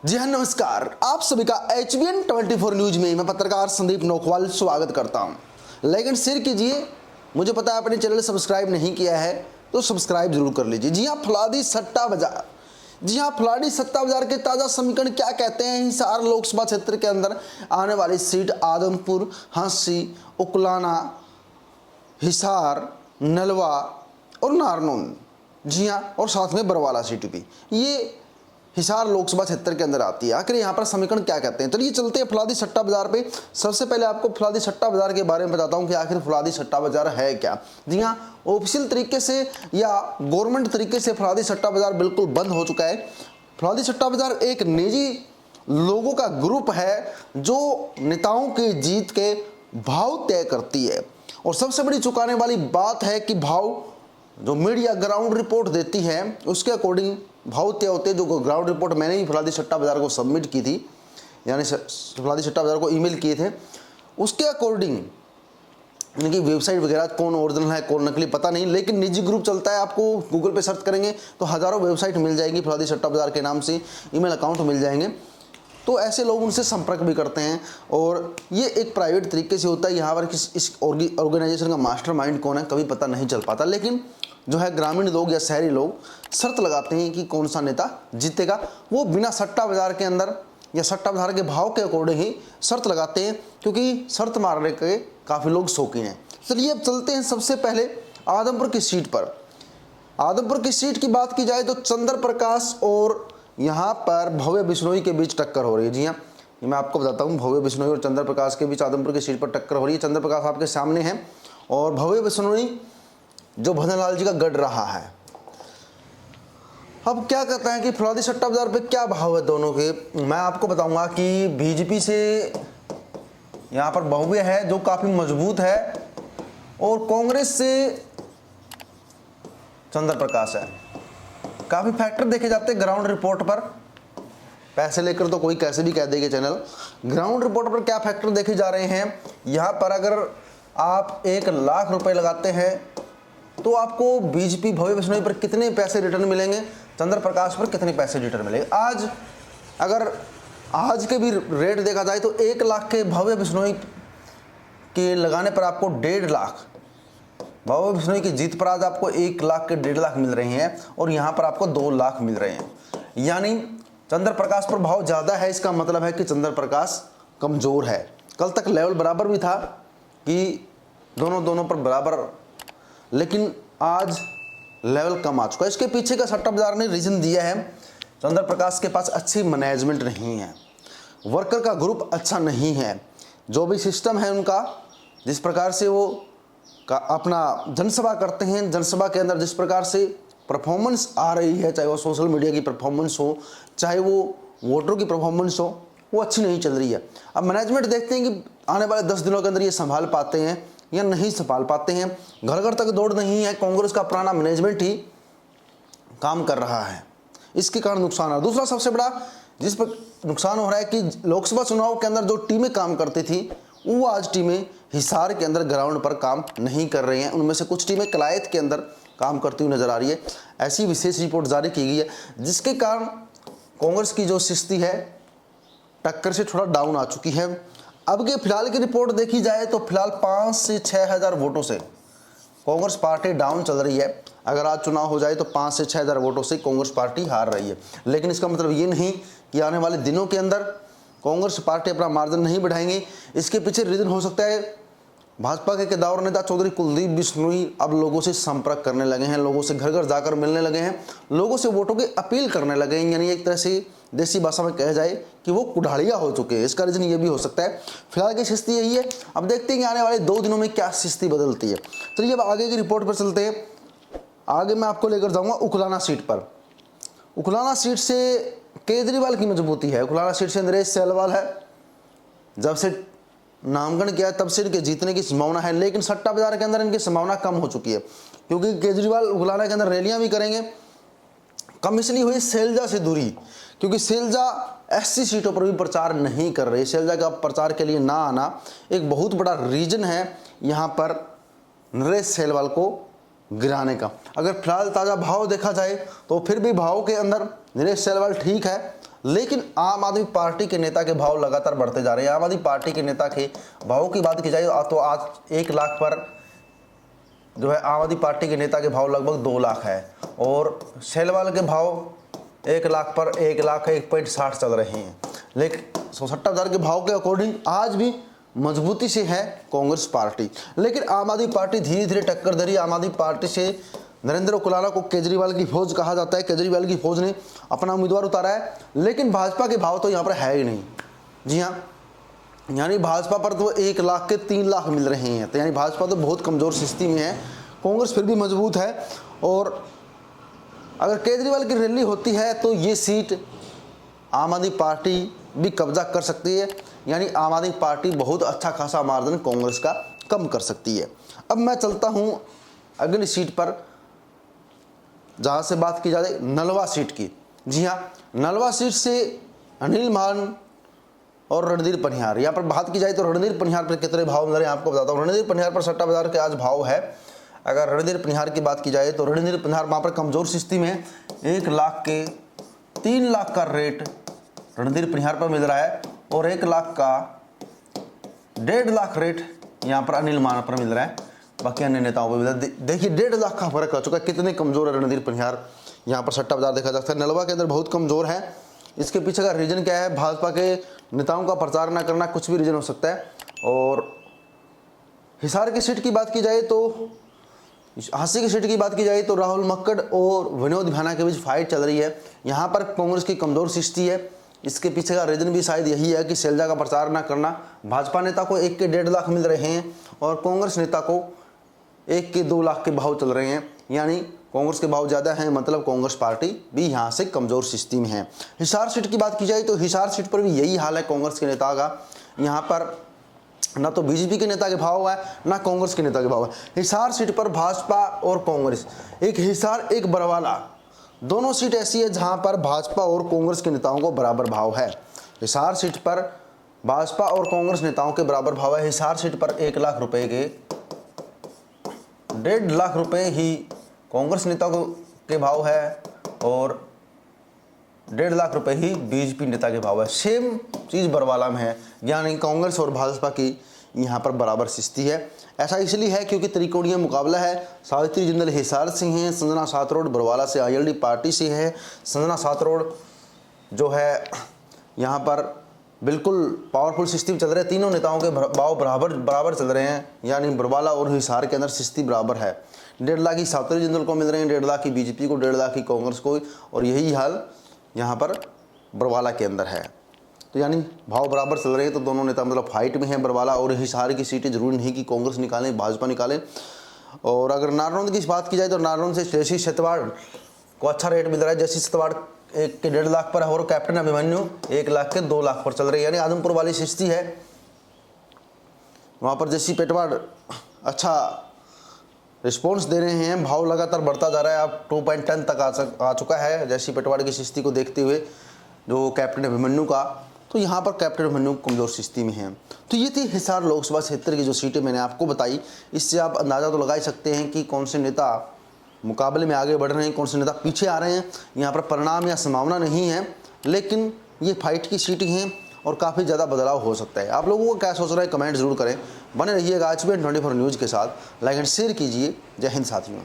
जी हाँ, नमस्कार। आप सभी का HBN 24 न्यूज में मैं पत्रकार संदीप नौखवाल स्वागत करता हूं। लाइक एंड शेयर कीजिए। मुझे पता है आपने चैनल सब्सक्राइब नहीं किया है तो सब्सक्राइब जरूर कर लीजिए। जी हाँ, फुलादी सट्टा बाजार। जी हाँ, फुलादी सट्टा बाजार के ताजा समीकरण क्या कहते हैं? हिसार लोकसभा क्षेत्र के अंदर आने वाली सीट आदमपुर, हंसी, उकलाना, हिसार, नलवा और नारनौल। जी हाँ, और साथ में बरवाला सीट भी ये हिसार लोकसभा क्षेत्र के अंदर आती है। आखिर यहाँ पर समीकरण क्या कहते हैं? चलिए चलते हैं फुलादी सट्टा बाजार पे। सबसे पहले आपको फुलादी सट्टा बाजार के बारे में बताता हूँ कि आखिर फुलादी सट्टा बाजार है क्या। जी हाँ, ऑफिशियल तरीके से या गवर्नमेंट तरीके से फुलादी सट्टा बाजार बिल्कुल बंद हो चुका है। फुलादी सट्टा बाजार एक निजी लोगों का ग्रुप है जो नेताओं की जीत के भाव तय करती है। और सबसे बड़ी चौंकाने वाली बात है कि भाव जो मीडिया ग्राउंड रिपोर्ट देती है उसके अकॉर्डिंग भाव तय होते हैं। जो ग्राउंड रिपोर्ट मैंने ही फुलादी सट्टा बाजार को सबमिट की थी, यानी फुलादी सट्टा बाजार को ईमेल किए थे, उसके अकॉर्डिंग इनकी वेबसाइट वगैरह कौन ओरिजिनल है कौन नकली पता नहीं, लेकिन निजी ग्रुप चलता है। आपको गूगल पे सर्च करेंगे तो हज़ारों वेबसाइट मिल जाएगी फुलादी सट्टा बाजार के नाम से, ईमेल अकाउंट मिल जाएंगे। तो ऐसे लोग उनसे संपर्क भी करते हैं और ये एक प्राइवेट तरीके से होता है। यहाँ पर इस ऑर्गेनाइजेशन का मास्टरमाइंड कौन है कभी पता नहीं चल पाता, लेकिन जो है ग्रामीण लोग या शहरी लोग शर्त लगाते हैं कि कौन सा नेता जीतेगा। वो बिना सट्टा बाजार के अंदर या सट्टा बाजार के भाव के अकॉर्डिंग ही शर्त लगाते हैं, क्योंकि शर्त मारने के काफ़ी लोग शौकीन हैं। चलिए अब चलते हैं सबसे पहले आदमपुर की सीट पर। आदमपुर की सीट की बात की जाए तो चंद्र प्रकाश और यहाँ पर भव्य बिश्नोई के बीच टक्कर हो रही है। जी हाँ, ये मैं आपको बताता हूँ, भव्य बिश्नोई और चंद्र प्रकाश के बीच आदमपुर की सीट पर टक्कर हो रही है। चंद्र प्रकाश आपके सामने हैं और भव्य बिश्नोई जो भजन लाल जी का गढ़ रहा है। अब क्या कहते हैं कि फुलादी सट्टा बाजार पे क्या भाव है दोनों के, मैं आपको बताऊंगा कि बीजेपी से यहाँ पर भव्य है जो काफ़ी मजबूत है और कांग्रेस से चंद्र प्रकाश है। काफ़ी फैक्टर देखे जाते हैं ग्राउंड रिपोर्ट पर, पैसे लेकर तो कोई कैसे भी कह देगा चैनल। ग्राउंड रिपोर्ट पर क्या फैक्टर देखे जा रहे हैं? यहाँ पर अगर आप 1 लाख रुपए लगाते हैं तो आपको बीजेपी भव्य बिश्नोई पर कितने पैसे रिटर्न मिलेंगे, चंद्र प्रकाश पर कितने पैसे रिटर्न मिलेंगे। आज अगर आज के भी रेट देखा जाए तो 1 लाख के भव्य बिश्नोई के लगाने पर आपको 1.5 लाख, भव्य बिश्नोई की जीत पर आज आपको 1 लाख के 1.5 लाख मिल रहे हैं और यहाँ पर आपको 2 लाख मिल रहे हैं। यानी चंद्र प्रकाश पर भाव ज़्यादा है, इसका मतलब है कि चंद्र प्रकाश कमज़ोर है। कल तक लेवल बराबर भी था कि दोनों पर बराबर, लेकिन आज लेवल कम आ चुका है। इसके पीछे का सट्टा बाजार ने रीजन दिया है, चंद्र प्रकाश के पास अच्छी मैनेजमेंट नहीं है, वर्कर का ग्रुप अच्छा नहीं है, जो भी सिस्टम है उनका, जिस प्रकार से वो अपना जनसभा करते हैं, जनसभा के अंदर जिस प्रकार से परफॉर्मेंस आ रही है, चाहे वो सोशल मीडिया की परफॉर्मेंस हो चाहे वो वोटरों की परफॉर्मेंस हो, वो अच्छी नहीं चल रही है। अब मैनेजमेंट देखते हैं कि आने वाले 10 दिनों के अंदर ये संभाल पाते हैं या नहीं संभाल पाते हैं। घर घर तक दौड़ नहीं है, कांग्रेस का पुराना मैनेजमेंट ही काम कर रहा है, इसके कारण नुकसान है। दूसरा सबसे बड़ा जिस पर नुकसान हो रहा है कि लोकसभा चुनाव के अंदर जो टीमें काम करती थी वो आज टीमें हिसार के अंदर ग्राउंड पर काम नहीं कर रही हैं। उनमें से कुछ टीमें कलायत के अंदर काम करती हुई नजर आ रही है। ऐसी विशेष रिपोर्ट जारी की गई है जिसके कारण कांग्रेस की जो स्थिति है टक्कर से थोड़ा डाउन आ चुकी है। अब के फिलहाल की रिपोर्ट देखी जाए तो फिलहाल 5 से 6 हज़ार वोटों से कांग्रेस पार्टी डाउन चल रही है। अगर आज चुनाव हो जाए तो 5 से 6 हज़ार वोटों से कांग्रेस पार्टी हार रही है, लेकिन इसका मतलब ये नहीं कि आने वाले दिनों के अंदर कांग्रेस पार्टी अपना मार्जिन नहीं बढ़ाएंगी। इसके पीछे रीजन हो सकता है भाजपा के कद्दावर नेता चौधरी कुलदीप बिश्नोई अब लोगों से संपर्क करने लगे हैं, लोगों से घर घर जाकर मिलने लगे हैं, लोगों से वोटों की अपील करने लगे हैं। यानी एक तरह से देसी भाषा में कहा जाए कि वो कुढ़ाड़िया हो चुके हैं। इसका रीजन ये भी हो सकता है। फिलहाल की स्थिति यही है। अब देखते हैं कि आने वाले 2 दिनों में क्या स्थिति बदलती है। चलिए अब आगे की रिपोर्ट पर चलते हैं। आगे मैं आपको लेकर जाऊँगा उकलाना सीट पर। उकलाना सीट से केजरीवाल की मजबूती है, उकलाना सीट से नरेश सेलवाल है। जब से नामकरण किया तब से इनके जीतने की संभावना है, लेकिन सट्टा बाजार के अंदर इनकी संभावना कम हो चुकी है, क्योंकि केजरीवाल उगलाना के अंदर रैलियां भी करेंगे। कम इसलिए हुई शैलजा से दूरी, क्योंकि शैलजा SC सीटों पर भी प्रचार नहीं कर रही। शैलजा का प्रचार के लिए ना आना एक बहुत बड़ा रीजन है यहाँ पर नरेश सेलवाल को गिराने का। अगर फिलहाल ताज़ा भाव देखा जाए तो फिर भी भाव के अंदर नरेश सेलवाल ठीक है, लेकिन आम आदमी पार्टी के नेता के भाव लगातार बढ़ते जा रहे हैं। आम आदमी पार्टी के नेता के भावों की बात की जाए तो आज 1 लाख पर जो है आम आदमी पार्टी के नेता के भाव लगभग 2 लाख है, और सेलवाल के भाव 1 लाख पर 1 लाख 1.60 चल रहे हैं। लेकिन 67,000 के भाव के अकॉर्डिंग आज भी मजबूती से है कांग्रेस पार्टी। लेकिन आम आदमी पार्टी धीरे धीरे टक्कर दे रही है। आम आदमी पार्टी से नरेंद्र कुलाला को केजरीवाल की फौज कहा जाता है। केजरीवाल की फौज ने अपना उम्मीदवार उतारा है, लेकिन भाजपा के भाव तो यहाँ पर है ही नहीं। जी हाँ, यानी भाजपा पर तो 1 लाख के 3 लाख मिल रहे हैं। तो यानी भाजपा तो बहुत कमज़ोर स्थिति में है। कांग्रेस फिर भी मजबूत है, और अगर केजरीवाल की रैली होती है तो ये सीट आम आदमी पार्टी भी कब्जा कर सकती है। यानी आम आदमी पार्टी बहुत अच्छा खासा मार्जिन कांग्रेस का कम कर सकती है। अब मैं चलता हूँ अगली सीट पर, जहाँ से बात की जाए नलवा सीट की। जी हाँ, नलवा सीट से अनिल मान और रणधीर पनिहार, यहाँ पर बात की जाए तो रणधीर पनिहार पर कितने भाव मिल रहे हैं आपको बताता हूँ। रणधीर पनिहार पर 67,000 के आज भाव है। अगर रणधीर पनिहार की बात की जाए तो रणधीर पनिहार वहाँ पर कमज़ोर स्थिति में 1 लाख के 3 लाख का रेट रणधीर पनिहार पर मिल रहा है, और 1 लाख का 1.5 लाख रेट यहाँ पर अनिल मान पर मिल रहा है। बाकी अन्य नेताओं पर मिल रहा है। देखिए 1.5 लाख का फर्क आ चुका है। कितने कमज़ोर है रणधीर पनिहार, यहाँ पर 67,000 देखा जा सकता है। नलवा के अंदर बहुत कमज़ोर है। इसके पीछे का रीज़न क्या है? भाजपा के नेताओं का प्रचार न करना, कुछ भी रीज़न हो सकता है। और हिसार की सीट की बात की जाए तो, हांसी की सीट की बात की जाए तो राहुल मक्कड़ और विनोद भाना के बीच फाइट चल रही है। यहाँ पर कांग्रेस की कमज़ोर स्थिति है। इसके पीछे का रीज़न भी शायद यही है कि शैलजा का प्रचार ना करना। भाजपा नेता को 1 के 1.5 लाख मिल रहे हैं, और कांग्रेस नेता को 1 के 2 लाख के भाव चल रहे हैं। यानी कांग्रेस के भाव ज़्यादा हैं, मतलब कांग्रेस पार्टी भी यहाँ से कमज़ोर स्थिति में है। हिसार सीट की बात की जाए तो हिसार सीट पर भी यही हाल है कांग्रेस के नेता का। यहाँ पर ना तो बीजेपी के नेता के भाव है, ना कांग्रेस के नेता के भाव है। हिसार सीट पर भाजपा और कांग्रेस, एक हिसार एक बरवाला, दोनों सीट ऐसी है जहां पर भाजपा और कांग्रेस के नेताओं को बराबर भाव है। हिसार सीट पर भाजपा और कांग्रेस नेताओं के बराबर भाव है। हिसार सीट पर 1 लाख रुपए के 1.5 लाख रुपए ही कांग्रेस नेताओं के भाव है, और 1.5 लाख रुपए ही बीजेपी नेता के भाव है। सेम चीज़ बरवाला में है, यानी कांग्रेस और भाजपा की यहाँ पर बराबर स्थिति है। ऐसा इसलिए है क्योंकि त्रिकोणीय मुकाबला है। सावित्री जिंदल हिसार से हैं, संजना सातरोड बरवाला से आईएलडी पार्टी से है। संजना सातरोड जो है यहाँ पर बिल्कुल पावरफुल सिस्टम चल रहे हैं। तीनों नेताओं के भाव बराबर चल रहे हैं, यानी बरवाला और हिसार के अंदर स्थिति बराबर है। 1.5 लाख की सावित्री जिंदल को मिल रहे हैं, 1.5 लाख की बीजेपी को, 1.5 लाख की कांग्रेस को, और यही हाल यहाँ पर बरवाला के अंदर है। तो यानी भाव बराबर चल रहे हैं। तो दोनों नेता मतलब फाइट में हैं। बरवाला और हिसार की सीटें जरूरी नहीं कि कांग्रेस निकाले, भाजपा निकाले। और अगर नारनौंद की बात की जाए तो नारनौंद से जयश्री सतवाड़ को अच्छा रेट मिल रहा है। जयश्री सतवाड़ 1 के 1.5 लाख पर है, और कैप्टन अभिमन्यु 1 लाख के 2 लाख पर चल रही है। यानी आदमपुर वाली स्थिति है, वहाँ पर जयश्री पेटवाड़ अच्छा रिस्पॉन्स दे रहे हैं। भाव लगातार बढ़ता जा रहा है, अब 2.10 तक आ चुका है जयश्री पेटवाड़ की स्थिति को देखते हुए, जो कैप्टन अभिमन्यु का। तो यहाँ पर कैप्टन अभिमन्यु कमजोर स्थिति में है। तो ये थी हिसार लोकसभा क्षेत्र की जो सीटें मैंने आपको बताई। इससे आप अंदाज़ा तो लगा ही सकते हैं कि कौन से नेता मुकाबले में आगे बढ़ रहे हैं, कौन से नेता पीछे आ रहे हैं। यहाँ पर परिणाम या संभावना नहीं है, लेकिन ये फाइट की सीटें हैं और काफ़ी ज़्यादा बदलाव हो सकता है। आप लोगों को क्या सोच रहे हैं कमेंट जरूर करें। बने रहिएगा HBN 24 न्यूज़ के साथ। लाइक एंड शेयर कीजिए। जय हिंद साथियों।